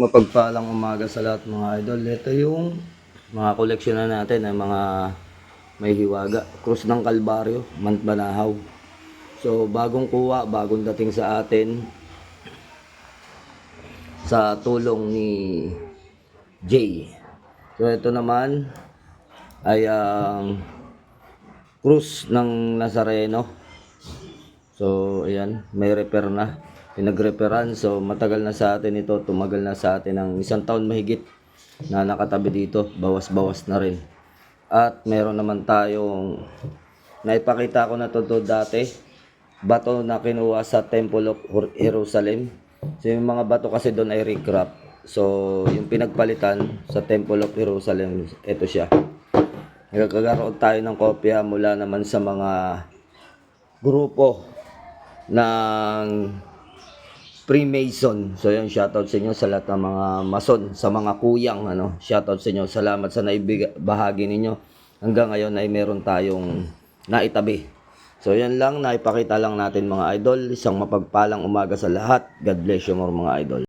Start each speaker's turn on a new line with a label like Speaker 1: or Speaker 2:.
Speaker 1: Mapagpalang umaga sa lahat mga idol. Ito yung mga koleksyon na natin ng mga may hiwaga. Krus ng Kalbaryo, Mantbanahaw. So bagong kuha, bagong dating sa atin sa tulong ni Jay. So ito naman ay ang krus ng Nazareno. So ayan, may repair na. Pinagreparan. So matagal na sa atin ito, tumagal na sa atin ng 1 taon mahigit na nakatabi dito, bawas-bawas na rin. At meron naman tayong naipakita ko na to dati, bato na kinuha sa Temple of Jerusalem. So yung mga bato kasi doon ay recraft. So yung pinagpalitan sa Temple of Jerusalem, ito siya. Nagkakaroon tayo ng kopya mula naman sa mga grupo ng Freemason. So yun, shoutout sa inyo sa lahat ng mga mason, sa mga kuyang, shoutout sa inyo. Salamat sa naibahagi ninyo. Hanggang ngayon ay meron tayong naitabi. So yan lang, naipakita lang natin mga idol. Isang mapagpalang umaga sa lahat. God bless you more mga idol.